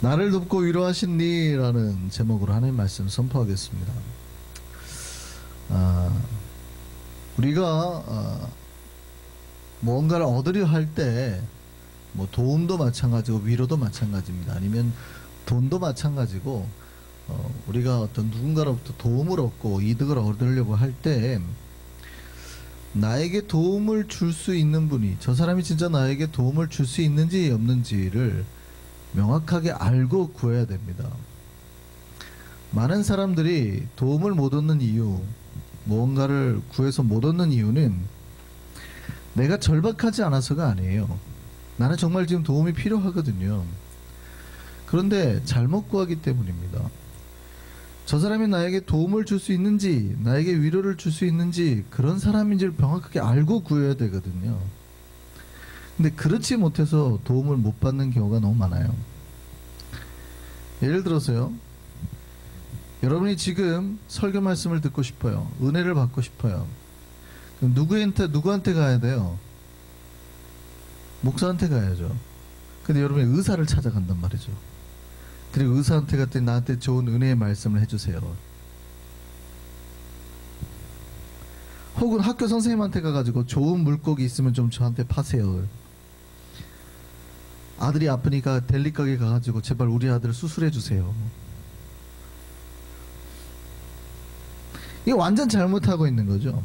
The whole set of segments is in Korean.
나를 돕고 위로하신니 라는 제목으로 하나님 말씀 선포하겠습니다. 우리가 무언가를 얻으려 할 때 뭐 도움도 마찬가지고 위로도 마찬가지입니다. 아니면 돈도 마찬가지고 우리가 어떤 누군가로부터 도움을 얻고 이득을 얻으려고 할 때 나에게 도움을 줄 수 있는 분이, 저 사람이 진짜 나에게 도움을 줄 수 있는지 없는지를 명확하게 알고 구해야 됩니다. 많은 사람들이 도움을 못 얻는 이유, 무언가를 구해서 못 얻는 이유는 내가 절박하지 않아서가 아니에요. 나는 정말 지금 도움이 필요하거든요. 그런데 잘못 구하기 때문입니다. 저 사람이 나에게 도움을 줄 수 있는지, 나에게 위로를 줄 수 있는지, 그런 사람인지를 명확하게 알고 구해야 되거든요. 근데 그렇지 못해서 도움을 못 받는 경우가 너무 많아요. 예를 들어서요, 여러분이 지금 설교 말씀을 듣고 싶어요. 은혜를 받고 싶어요. 그럼 누구한테 가야 돼요? 목사한테 가야죠. 근데 여러분이 의사를 찾아간단 말이죠. 그리고 의사한테 갔더니 나한테 좋은 은혜의 말씀을 해주세요. 혹은 학교 선생님한테 가가지고 좋은 물고기 있으면 좀 저한테 파세요. 아들이 아프니까 델리 가게 가가지고 제발 우리 아들 수술해 주세요. 이게 완전 잘못하고 있는 거죠.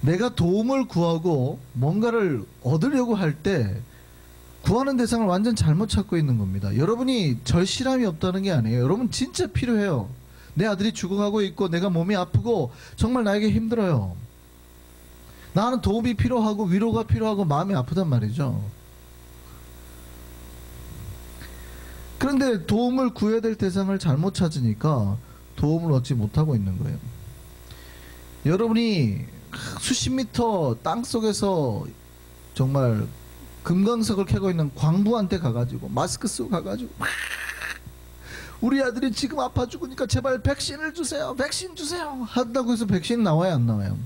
내가 도움을 구하고 뭔가를 얻으려고 할 때 구하는 대상을 완전 잘못 찾고 있는 겁니다. 여러분이 절실함이 없다는 게 아니에요. 여러분 진짜 필요해요. 내 아들이 죽어가고 있고 내가 몸이 아프고 정말 나에게 힘들어요. 나는 도움이 필요하고 위로가 필요하고 마음이 아프단 말이죠. 그런데 도움을 구해야 될 대상을 잘못 찾으니까 도움을 얻지 못하고 있는 거예요. 여러분이 수십 미터 땅속에서 정말 금강석을 캐고 있는 광부한테 가가지고 마스크 쓰고 가가지고 우리 아들이 지금 아파 죽으니까 제발 백신을 주세요, 백신 주세요 한다고 해서 백신 나와요, 안 나와요?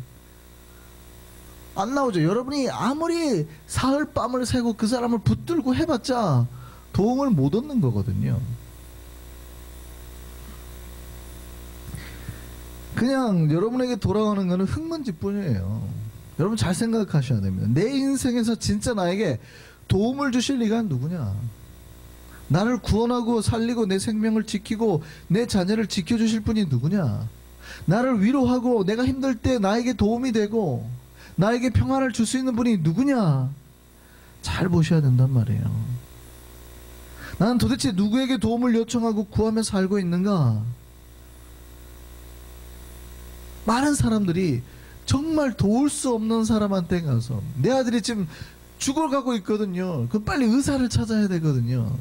안 나오죠. 여러분이 아무리 사흘 밤을 새고 그 사람을 붙들고 해봤자 도움을 못 얻는 거거든요. 그냥 여러분에게 돌아오는 것은 흙먼지뿐이에요. 여러분 잘 생각하셔야 됩니다. 내 인생에서 진짜 나에게 도움을 주실 리가 누구냐? 나를 구원하고 살리고 내 생명을 지키고 내 자녀를 지켜주실 분이 누구냐? 나를 위로하고 내가 힘들 때 나에게 도움이 되고 나에게 평안을 줄 수 있는 분이 누구냐? 잘 보셔야 된단 말이에요. 나는 도대체 누구에게 도움을 요청하고 구하며 살고 있는가? 많은 사람들이 정말 도울 수 없는 사람한테 가서, 내 아들이 지금 죽어가고 있거든요. 그럼 빨리 의사를 찾아야 되거든요.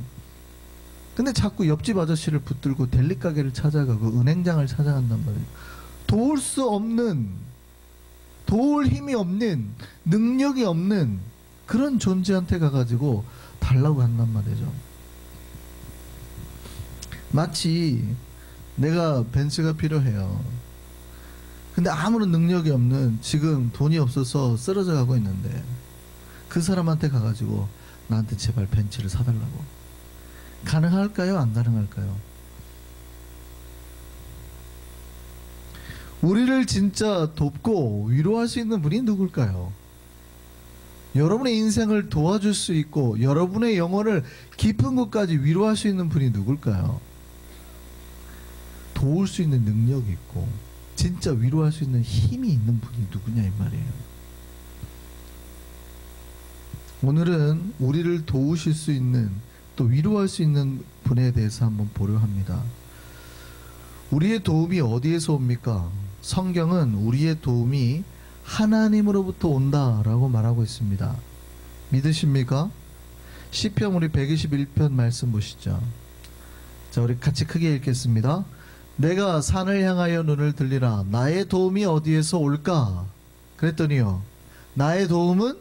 근데 자꾸 옆집 아저씨를 붙들고 델리 가게를 찾아가고 은행장을 찾아간단 말이에요. 도울 수 없는, 도울 힘이 없는, 능력이 없는 그런 존재한테 가가지고 달라고 한단 말이죠. 마치 내가 벤츠가 필요해요. 근데 아무런 능력이 없는, 지금 돈이 없어서 쓰러져 가고 있는데 그 사람한테 가가지고 나한테 제발 벤츠를 사달라고. 가능할까요? 안 가능할까요? 우리를 진짜 돕고 위로할 수 있는 분이 누굴까요? 여러분의 인생을 도와줄 수 있고 여러분의 영혼을 깊은 곳까지 위로할 수 있는 분이 누굴까요? 도울 수 있는 능력이 있고 진짜 위로할 수 있는 힘이 있는 분이 누구냐 이 말이에요. 오늘은 우리를 도우실 수 있는, 또 위로할 수 있는 분에 대해서 한번 보려 합니다. 우리의 도움이 어디에서 옵니까? 성경은 우리의 도움이 하나님으로부터 온다라고 말하고 있습니다. 믿으십니까? 시편 우리 121편 말씀 보시죠. 자, 우리 같이 크게 읽겠습니다. 내가 산을 향하여 눈을 들리라. 나의 도움이 어디에서 올까? 그랬더니요, 나의 도움은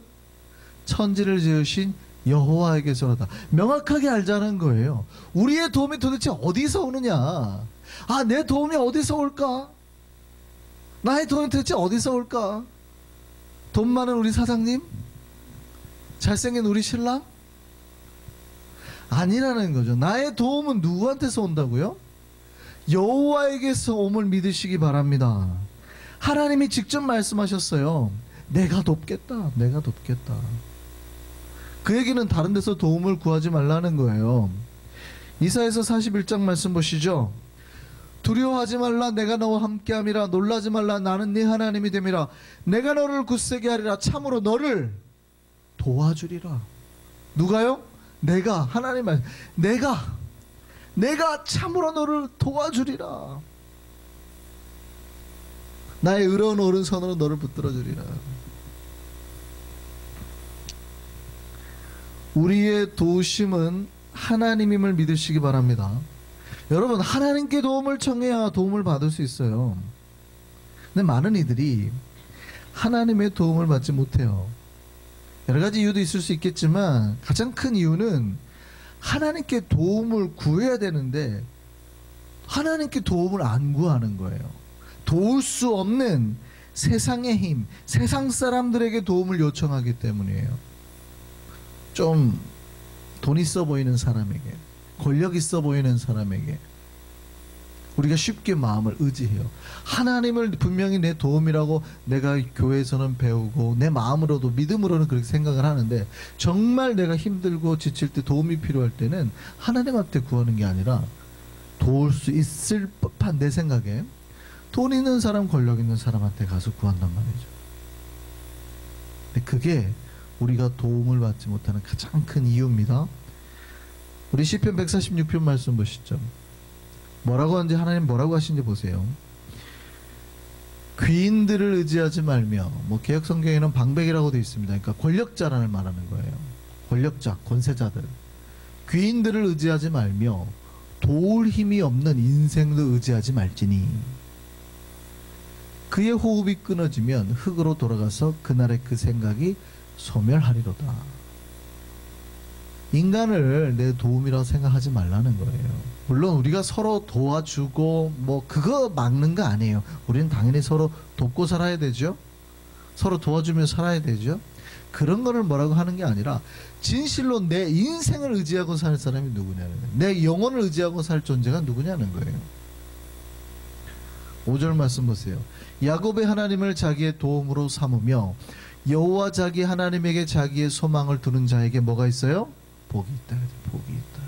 천지를 지으신 여호와에게서로다. 명확하게 알자는 거예요. 우리의 도움이 도대체 어디서 오느냐? 아, 내 도움이 어디서 올까? 나의 도움이 도대체 어디서 올까? 돈 많은 우리 사장님? 잘생긴 우리 신랑? 아니라는 거죠. 나의 도움은 누구한테서 온다고요? 여호와에게서 옴을 믿으시기 바랍니다. 하나님이 직접 말씀하셨어요. 내가 돕겠다. 내가 돕겠다. 그 얘기는 다른 데서 도움을 구하지 말라는 거예요. 이사야서 41장 말씀 보시죠. 두려워하지 말라. 내가 너와 함께함이라. 놀라지 말라. 나는 네 하나님이 됨이라. 내가 너를 굳세게 하리라. 참으로 너를 도와주리라. 누가요? 내가. 하나님 말. 내가 참으로 너를 도와주리라. 나의 의로운 오른손으로 너를 붙들어 주리라. 우리의 도우심은 하나님임을 믿으시기 바랍니다. 여러분, 하나님께 도움을 청해야 도움을 받을 수 있어요. 근데 많은 이들이 하나님의 도움을 받지 못해요. 여러 가지 이유도 있을 수 있겠지만 가장 큰 이유는 하나님께 도움을 구해야 되는데 하나님께 도움을 안 구하는 거예요. 도울 수 없는 세상의 힘, 세상 사람들에게 도움을 요청하기 때문이에요. 좀 돈 있어 보이는 사람에게, 권력 있어 보이는 사람에게 우리가 쉽게 마음을 의지해요. 하나님을 분명히 내 도움이라고 내가 교회에서는 배우고 내 마음으로도 믿음으로는 그렇게 생각을 하는데 정말 내가 힘들고 지칠 때 도움이 필요할 때는 하나님한테 구하는 게 아니라 도울 수 있을 법한 내 생각에 돈 있는 사람, 권력 있는 사람한테 가서 구한단 말이죠. 근데 그게 우리가 도움을 받지 못하는 가장 큰 이유입니다. 우리 시편 146편 말씀 보시죠. 뭐라고 하는지, 하나님 뭐라고 하시는지 보세요. 귀인들을 의지하지 말며, 뭐 개역 성경에는 방백이라고 되어 있습니다. 그러니까 권력자라는 말하는 거예요. 권력자, 권세자들. 귀인들을 의지하지 말며 도울 힘이 없는 인생도 의지하지 말지니 그의 호흡이 끊어지면 흙으로 돌아가서 그날의 그 생각이 소멸하리로다. 인간을 내 도움이라고 생각하지 말라는 거예요. 물론 우리가 서로 도와주고 뭐 그거 막는 거 아니에요. 우리는 당연히 서로 돕고 살아야 되죠. 서로 도와주며 살아야 되죠. 그런 거를 뭐라고 하는 게 아니라 진실로 내 인생을 의지하고 살 사람이 누구냐는 거예요. 내 영혼을 의지하고 살 존재가 누구냐는 거예요. 5절 말씀 보세요. 야곱의 하나님을 자기의 도움으로 삼으며 여호와 자기 하나님에게 자기의 소망을 두는 자에게 뭐가 있어요? 복이 있다. 복이 있다.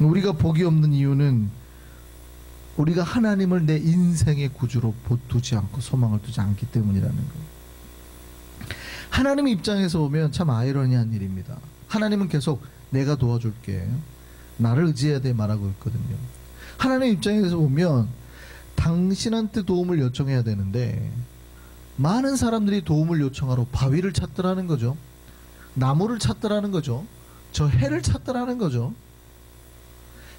우리가 복이 없는 이유는 우리가 하나님을 내 인생의 구주로 두지 않고 소망을 두지 않기 때문이라는 거예요. 하나님의 입장에서 보면 참 아이러니한 일입니다. 하나님은 계속 내가 도와줄게, 나를 의지해야 돼 말하고 있거든요. 하나님의 입장에서 보면 당신한테 도움을 요청해야 되는데 많은 사람들이 도움을 요청하러 바위를 찾더라는 거죠. 나무를 찾더라는 거죠. 저 해를 찾더라는 거죠.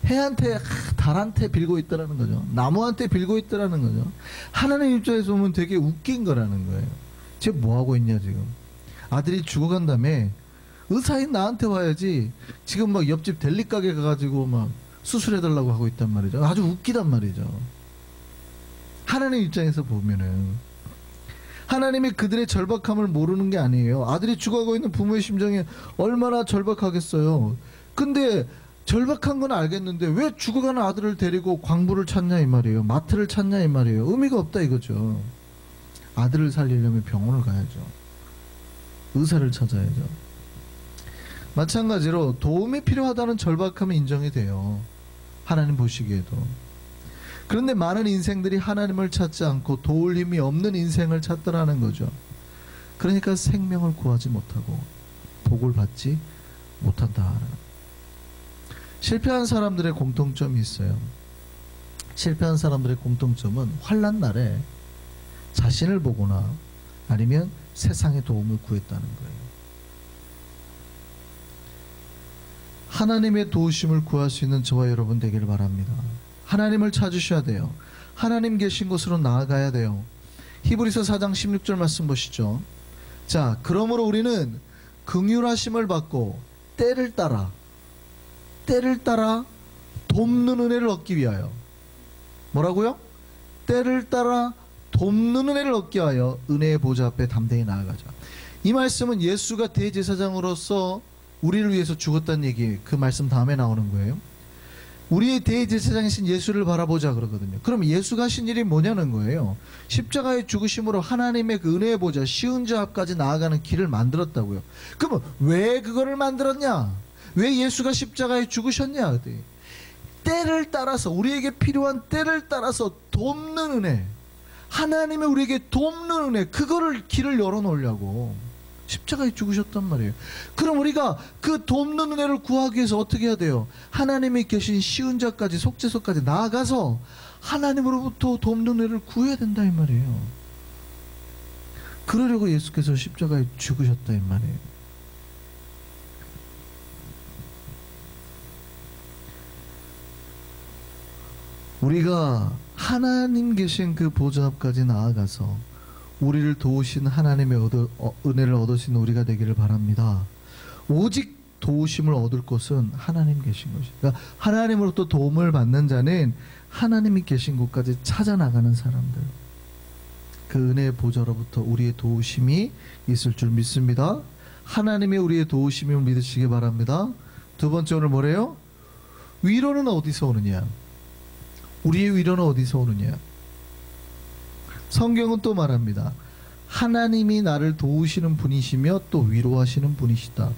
해한테, 달한테 빌고 있더라는 거죠. 나무한테 빌고 있더라는 거죠. 하나님 입장에서 보면 되게 웃긴 거라는 거예요. 쟤 뭐하고 있냐 지금. 아들이 죽어간 다음에 의사인 나한테 와야지 지금 막 옆집 델리 가게 가가지고 막 수술해달라고 하고 있단 말이죠. 아주 웃기단 말이죠. 하나님 입장에서 보면은 하나님이 그들의 절박함을 모르는 게 아니에요. 아들이 죽어가고 있는 부모의 심정이 얼마나 절박하겠어요. 근데 절박한 건 알겠는데 왜 죽어가는 아들을 데리고 광부를 찾냐 이 말이에요. 마트를 찾냐 이 말이에요. 의미가 없다 이거죠. 아들을 살리려면 병원을 가야죠. 의사를 찾아야죠. 마찬가지로 도움이 필요하다는 절박함은 인정이 돼요. 하나님 보시기에도. 그런데 많은 인생들이 하나님을 찾지 않고 도울 힘이 없는 인생을 찾더라는 거죠. 그러니까 생명을 구하지 못하고 복을 받지 못한다. 실패한 사람들의 공통점이 있어요. 실패한 사람들의 공통점은 환난 날에 자신을 보거나 아니면 세상의 도움을 구했다는 거예요. 하나님의 도우심을 구할 수 있는 저와 여러분 되기를 바랍니다. 하나님을 찾으셔야 돼요. 하나님 계신 곳으로 나아가야 돼요. 히브리서 4장 16절 말씀 보시죠. 자, 그러므로 우리는 긍휼하심을 받고 때를 따라 돕는 은혜를 얻기 위하여 뭐라고요? 때를 따라 돕는 은혜를 얻기 위하여 은혜의 보좌 앞에 담대히 나아가자. 이 말씀은 예수가 대제사장으로서 우리를 위해서 죽었다는 얘기, 그 말씀 다음에 나오는 거예요. 우리의 대제사장이신 예수를 바라보자 그러거든요. 그럼 예수가 하신 일이 뭐냐는 거예요. 십자가의 죽으심으로 하나님의 그 은혜의 보좌 시은자 앞까지 나아가는 길을 만들었다고요. 그러면 왜 그거를 만들었냐? 왜 예수가 십자가에 죽으셨냐? 때를 따라서, 우리에게 필요한 때를 따라서 돕는 은혜, 하나님의 우리에게 돕는 은혜, 그거를 길을 열어놓으려고 십자가에 죽으셨단 말이에요. 그럼 우리가 그 돕는 은혜를 구하기 위해서 어떻게 해야 돼요? 하나님이 계신 시은자까지, 속죄소까지 나아가서 하나님으로부터 돕는 은혜를 구해야 된다 이 말이에요. 그러려고 예수께서 십자가에 죽으셨다 이 말이에요. 우리가 하나님 계신 그 보좌 앞까지 나아가서 우리를 도우신 하나님의 은혜를 얻을 수 있는 우리가 되기를 바랍니다. 오직 도우심을 얻을 곳은 하나님 계신 곳이다. 그러니까 하나님으로부터 도움을 받는 자는 하나님이 계신 곳까지 찾아 나가는 사람들, 그 은혜의 보좌로부터 우리의 도우심이 있을 줄 믿습니다. 하나님의 우리의 도우심을 믿으시기 바랍니다. 두 번째, 오늘 뭐래요? 위로는 어디서 오느냐? 우리의 위로는 어디서 오느냐? 성경은 또 말합니다. 하나님이 나를 도우시는 분이시며 또 위로하시는 분이시다.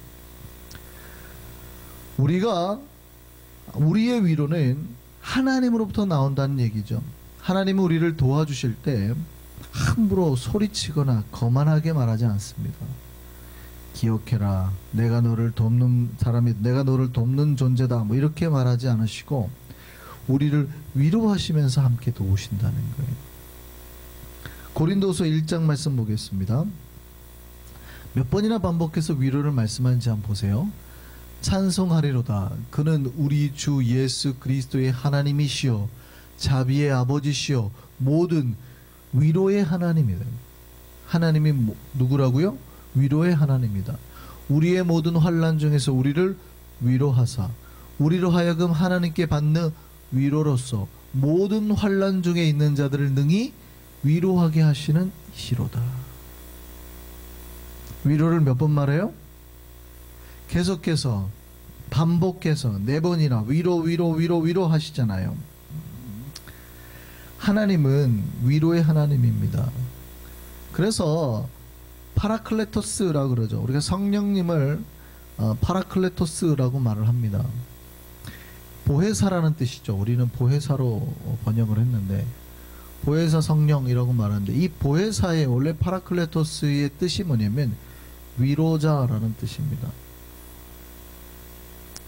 우리의 위로는 하나님으로부터 나온다는 얘기죠. 하나님은 우리를 도와주실 때 함부로 소리치거나 거만하게 말하지 않습니다. 기억해라, 내가 너를 돕는 사람이, 내가 너를 돕는 존재다, 뭐 이렇게 말하지 않으시고 우리를 위로하시면서 함께 도우신다는 거예요. 고린도서 1장 말씀 보겠습니다. 몇 번이나 반복해서 위로를 말씀하는지 한번 보세요. 찬송하리로다. 그는 우리 주 예수 그리스도의 하나님이시요 자비의 아버지시요 모든 위로의 하나님이다. 하나님이 누구라고요? 위로의 하나님이다. 우리의 모든 환난 중에서 우리를 위로하사 우리로 하여금 하나님께 받는 위로로서 모든 환난 중에 있는 자들을 능히 위로하게 하시는 이시로다. 위로를 몇 번 말해요? 계속해서 반복해서 4번이나 위로 하시잖아요. 하나님은 위로의 하나님입니다. 그래서 파라클레토스라고 그러죠. 우리가 성령님을 파라클레토스라고 말을 합니다. 보혜사라는 뜻이죠. 우리는 보혜사로 번역을 했는데 보혜사 성령이라고 말하는데, 이 보혜사의 원래 파라클레토스의 뜻이 뭐냐면 위로자라는 뜻입니다.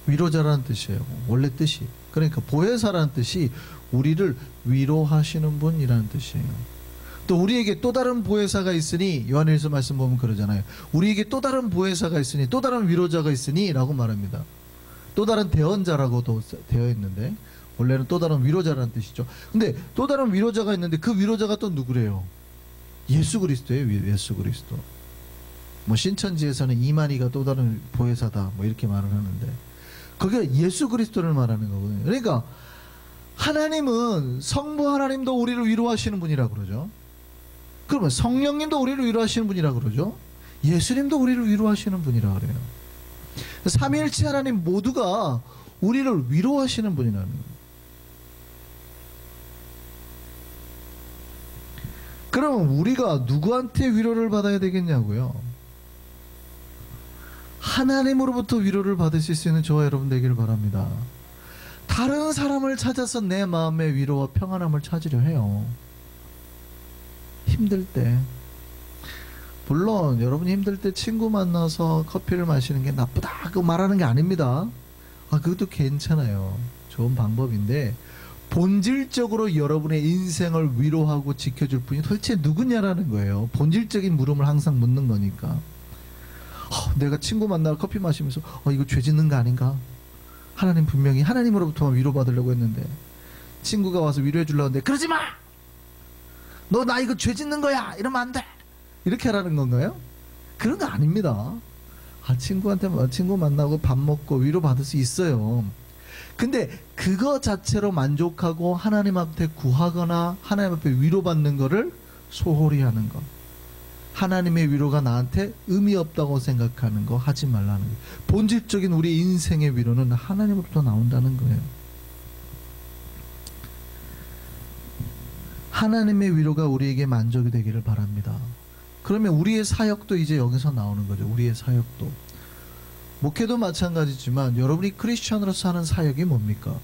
위로자라는 뜻이에요. 원래 뜻이. 그러니까 보혜사라는 뜻이 우리를 위로하시는 분이라는 뜻이에요. 또 우리에게 또 다른 보혜사가 있으니, 요한일서 말씀 보면 그러잖아요. 우리에게 또 다른 보혜사가 있으니, 또 다른 위로자가 있으니 라고 말합니다. 또 다른 대언자라고도 되어 있는데 원래는 또 다른 위로자라는 뜻이죠. 근데 또 다른 위로자가 있는데 그 위로자가 또 누구래요? 예수 그리스도예요. 예수 그리스도. 뭐 신천지에서는 이만희가 또 다른 보혜사다 뭐 이렇게 말을 하는데 그게 예수 그리스도를 말하는 거거든요. 그러니까 하나님은 성부 하나님도 우리를 위로하시는 분이라고 그러죠. 그러면 성령님도 우리를 위로하시는 분이라고 그러죠. 예수님도 우리를 위로하시는 분이라고 그래요. 삼위일체 하나님 모두가 우리를 위로하시는 분이라는 거예요. 그러면 우리가 누구한테 위로를 받아야 되겠냐고요? 하나님으로부터 위로를 받으실 수 있는 저와 여러분 되기를 바랍니다. 다른 사람을 찾아서 내 마음의 위로와 평안함을 찾으려 해요. 힘들 때. 물론 여러분이 힘들 때 친구 만나서 커피를 마시는 게 나쁘다 그 말하는 게 아닙니다. 그것도 괜찮아요. 좋은 방법인데 본질적으로 여러분의 인생을 위로하고 지켜줄 분이 도대체 누구냐라는 거예요. 본질적인 물음을 항상 묻는 거니까. 내가 친구 만나서 커피 마시면서 이거 죄 짓는 거 아닌가? 하나님 분명히 하나님으로부터 위로받으려고 했는데 친구가 와서 위로해 주려고 했는데 그러지 마! 너 나 이거 죄 짓는 거야! 이러면 안 돼! 이렇게 하라는 건가요? 그런 거 아닙니다. 친구 만나고 밥 먹고 위로받을 수 있어요. 근데 그거 자체로 만족하고 하나님 앞에 구하거나 하나님 앞에 위로받는 거를 소홀히 하는 것, 하나님의 위로가 나한테 의미 없다고 생각하는 거 하지 말라는 거예요. 본질적인 우리 인생의 위로는 하나님으로부터 나온다는 거예요. 하나님의 위로가 우리에게 만족이 되기를 바랍니다. 그러면 우리의 사역도 이제 여기서 나오는 거죠. 우리의 사역도. 목회도 마찬가지지만 여러분이 크리스천으로서 하는 사역이 뭡니까?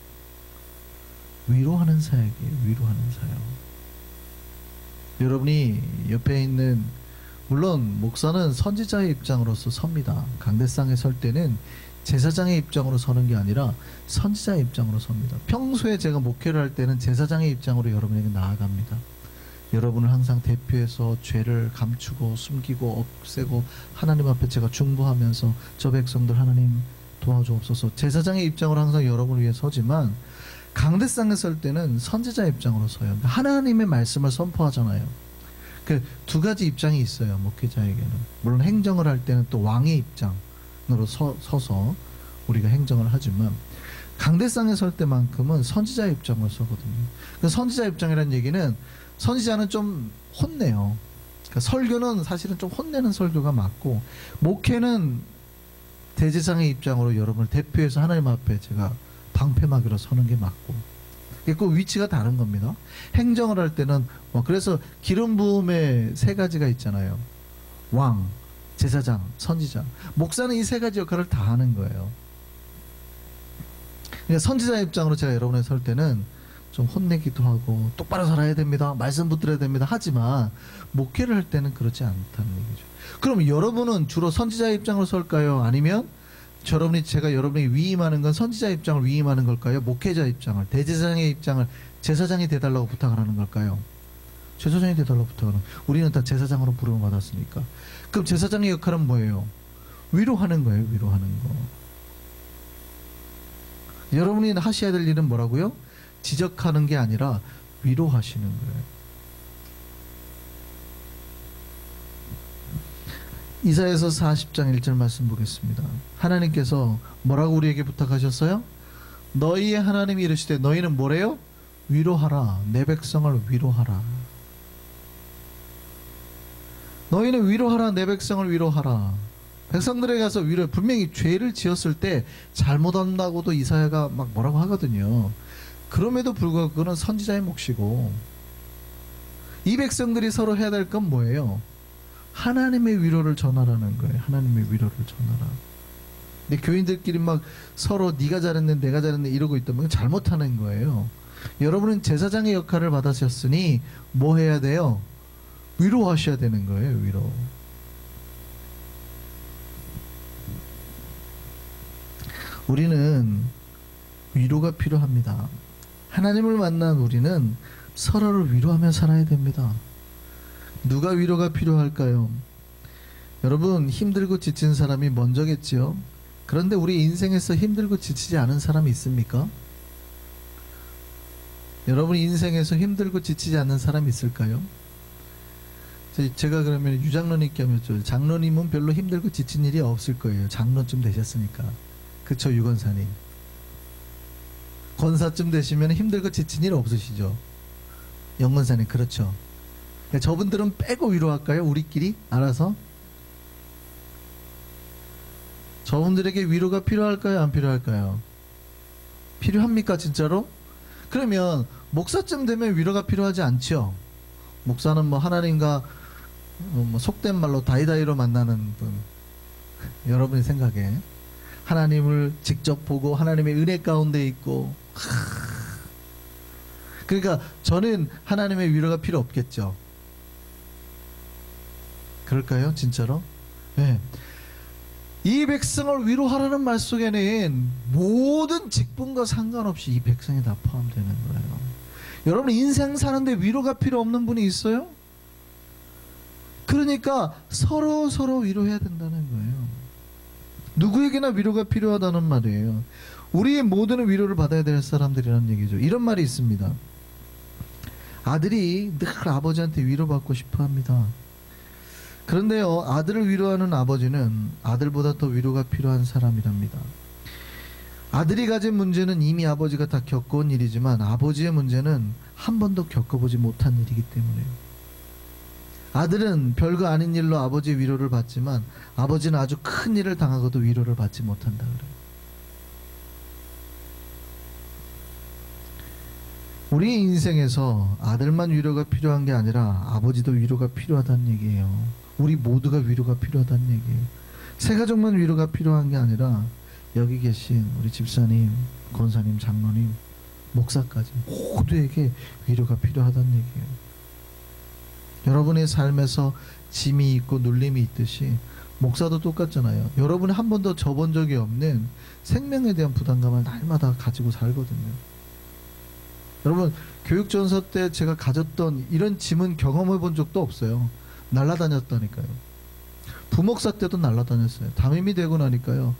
위로하는 사역이에요. 위로하는 사역. 여러분이 옆에 있는, 물론 목사는 선지자의 입장으로서 섭니다. 강대상에 설 때는 제사장의 입장으로 서는 게 아니라 선지자의 입장으로 섭니다. 평소에 제가 목회를 할 때는 제사장의 입장으로 여러분에게 나아갑니다. 여러분을 항상 대표해서 죄를 감추고 숨기고 없애고 하나님 앞에 제가 중보하면서 저 백성들 하나님 도와주옵소서, 제사장의 입장으로 항상 여러분을 위해 서지만 강대상에 설 때는 선지자의 입장으로 서요. 하나님의 말씀을 선포하잖아요. 그 두 가지 입장이 있어요, 목회자에게는. 물론 행정을 할 때는 또 왕의 입장으로 서서 우리가 행정을 하지만 강대상에 설 때만큼은 선지자의 입장으로 서거든요. 그 선지자 입장이라는 얘기는 선지자는 좀 혼내요. 그러니까 설교는 사실은 좀 혼내는 설교가 맞고, 목회는 대제사장의 입장으로 여러분을 대표해서 하나님 앞에 제가 방패막이로 서는 게 맞고, 그 위치가 다른 겁니다. 행정을 할 때는 그래서 기름 부음의 세 가지가 있잖아요. 왕, 제사장, 선지자. 목사는 이 세 가지 역할을 다 하는 거예요. 그러니까 선지자 입장으로 제가 여러분에 설 때는 좀 혼내기도 하고 똑바로 살아야 됩니다, 말씀 붙들어야 됩니다 하지만 목회를 할 때는 그렇지 않다는 얘기죠. 그럼 여러분은 주로 선지자 입장으로 설까요? 아니면 제가 여러분이 위임하는 건 선지자 입장을 위임하는 걸까요? 목회자 입장을, 대제사장의 입장을 제사장이 돼달라고 부탁을 하는 걸까요? 제사장이 돼달라고 부탁하는. 우리는 다 제사장으로 부름을 받았으니까. 그럼 제사장의 역할은 뭐예요? 위로하는 거예요. 위로하는 거. 여러분이 하셔야 될 일은 뭐라고요? 지적하는 게 아니라 위로하시는 거예요. 이사야서 40장 1절 말씀 보겠습니다. 하나님께서 뭐라고 우리에게 부탁하셨어요? 너희의 하나님이 이르시되 너희는 뭐래요? 위로하라. 내 백성을 위로하라. 너희는 위로하라. 내 백성을 위로하라. 백성들에게 가서 위로. 분명히 죄를 지었을 때 잘못한다고도 이사야가 막 뭐라고 하거든요. 그럼에도 불구하고 그건 선지자의 몫이고, 이 백성들이 서로 해야 될 건 뭐예요? 하나님의 위로를 전하라는 거예요. 하나님의 위로를 전하라. 근데 교인들끼리 막 서로 네가 잘했네 내가 잘했네 이러고 있다면 잘못하는 거예요. 여러분은 제사장의 역할을 받으셨으니 뭐 해야 돼요? 위로하셔야 되는 거예요. 위로. 우리는 위로가 필요합니다. 하나님을 만난 우리는 서로를 위로하며 살아야 됩니다. 누가 위로가 필요할까요? 여러분, 힘들고 지친 사람이 먼저겠지요. 그런데 우리 인생에서 힘들고 지치지 않은 사람이 있습니까? 여러분 인생에서 힘들고 지치지 않는 사람이 있을까요? 제가 그러면 유장로님께 하면, 장로님은 별로 힘들고 지친 일이 없을 거예요. 장로쯤 되셨으니까. 그쵸, 유건사님. 권사쯤 되시면 힘들고 지친 일 없으시죠? 영건사님, 그렇죠. 저분들은 빼고 위로할까요? 우리끼리 알아서? 저분들에게 위로가 필요할까요? 안 필요할까요? 필요합니까 진짜로? 그러면 목사쯤 되면 위로가 필요하지 않죠? 목사는 뭐 하나님과 뭐 속된 말로 다이다이로 만나는 분. 여러분의 생각에 하나님을 직접 보고 하나님의 은혜 가운데 있고, 그러니까 저는 하나님의 위로가 필요 없겠죠. 그럴까요? 진짜로? 네. 이 백성을 위로하라는 말 속에는 모든 직분과 상관없이 이 백성이 다 포함되는 거예요. 여러분 인생 사는데 위로가 필요 없는 분이 있어요? 그러니까 서로 위로해야 된다는 거예요. 누구에게나 위로가 필요하다는 말이에요. 우리의 모두는 위로를 받아야 될 사람들이라는 얘기죠. 이런 말이 있습니다. 아들이 늘 아버지한테 위로받고 싶어 합니다. 그런데요, 아들을 위로하는 아버지는 아들보다 더 위로가 필요한 사람이랍니다. 아들이 가진 문제는 이미 아버지가 다 겪어온 일이지만 아버지의 문제는 한 번도 겪어보지 못한 일이기 때문에요. 아들은 별거 아닌 일로 아버지의 위로를 받지만 아버지는 아주 큰 일을 당하고도 위로를 받지 못한다 그래요. 우리 인생에서 아들만 위로가 필요한 게 아니라 아버지도 위로가 필요하다는 얘기예요. 우리 모두가 위로가 필요하다는 얘기예요. 새 가족만 위로가 필요한 게 아니라 여기 계신 우리 집사님, 권사님, 장로님, 목사까지 모두에게 위로가 필요하다는 얘기예요. 여러분의 삶에서 짐이 있고 눌림이 있듯이 목사도 똑같잖아요. 여러분이 한 번도 져본 적이 없는 생명에 대한 부담감을 날마다 가지고 살거든요. 여러분, 교육전서 때 제가 가졌던 이런 짐은 경험해 본 적도 없어요. 날아다녔다니까요. 부목사 때도 날아다녔어요. 담임이 되고 나니까요,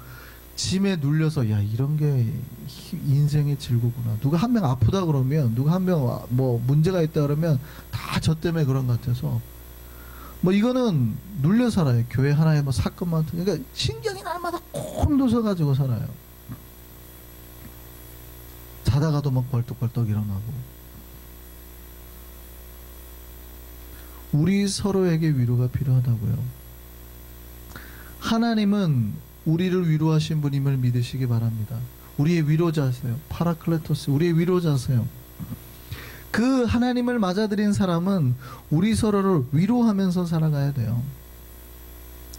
짐에 눌려서 야, 이런 게 인생의 질고구나. 누가 한 명 아프다 그러면, 누가 한 명 뭐 문제가 있다 그러면 다 저 때문에 그런 것 같아서 뭐 이거는 눌려 살아요. 교회 하나에 뭐 사건만, 그러니까 신경이 날마다 곤두서 가지고 살아요. 자다가도 막 벌떡벌떡 일어나고. 우리 서로에게 위로가 필요하다고요. 하나님은 우리를 위로하신 분임을 믿으시기 바랍니다. 우리의 위로자세요. 파라클레토스, 우리의 위로자세요. 그 하나님을 맞아들인 사람은 우리 서로를 위로하면서 살아가야 돼요.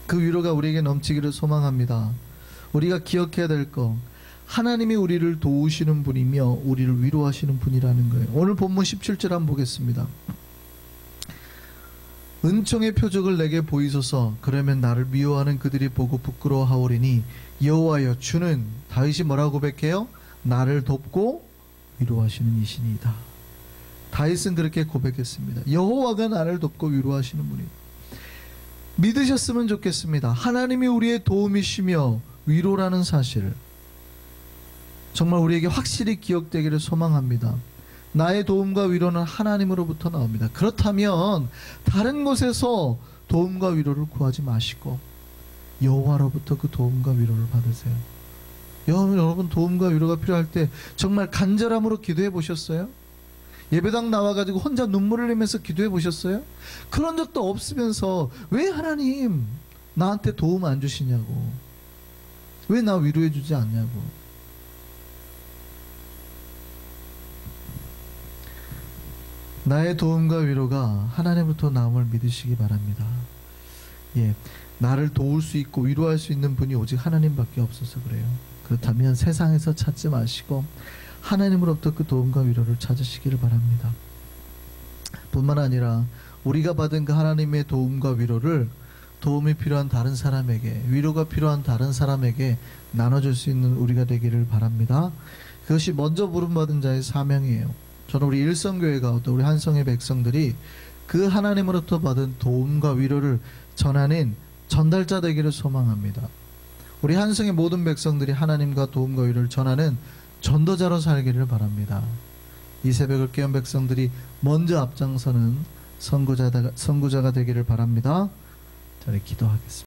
그 위로가 우리에게 넘치기를 소망합니다. 우리가 기억해야 될 거, 하나님이 우리를 도우시는 분이며 우리를 위로하시는 분이라는 거예요. 오늘 본문 17절 한번 보겠습니다. 은총의 표적을 내게 보이소서. 그러면 나를 미워하는 그들이 보고 부끄러워하오리니 여호와여, 주는, 다윗이 뭐라고 고백해요? 나를 돕고 위로하시는 이신이다. 다윗은 그렇게 고백했습니다. 여호와가 나를 돕고 위로하시는 분이다. 믿으셨으면 좋겠습니다. 하나님이 우리의 도움이시며 위로라는 사실을 정말 우리에게 확실히 기억되기를 소망합니다. 나의 도움과 위로는 하나님으로부터 나옵니다. 그렇다면 다른 곳에서 도움과 위로를 구하지 마시고 여호와로부터 그 도움과 위로를 받으세요. 여러분, 도움과 위로가 필요할 때 정말 간절함으로 기도해 보셨어요? 예배당 나와가지고 혼자 눈물을 흘리면서 기도해 보셨어요? 그런 적도 없으면서 왜 하나님 나한테 도움 안 주시냐고, 왜 나 위로해 주지 않냐고. 나의 도움과 위로가 하나님부터 나옴을 믿으시기 바랍니다. 예, 나를 도울 수 있고 위로할 수 있는 분이 오직 하나님밖에 없어서 그래요. 그렇다면 세상에서 찾지 마시고 하나님으로부터 그 도움과 위로를 찾으시기를 바랍니다. 뿐만 아니라 우리가 받은 그 하나님의 도움과 위로를 도움이 필요한 다른 사람에게, 위로가 필요한 다른 사람에게 나눠줄 수 있는 우리가 되기를 바랍니다. 그것이 먼저 부름받은 자의 사명이에요. 저는 우리 일성교회가, 또 우리 한성의 백성들이 그 하나님으로부터 받은 도움과 위로를 전하는 전달자 되기를 소망합니다. 우리 한성의 모든 백성들이 하나님과 도움과 위로를 전하는 전도자로 살기를 바랍니다. 이 새벽을 깨운 백성들이 먼저 앞장서는 선구자가 되기를 바랍니다. 저희 기도하겠습니다.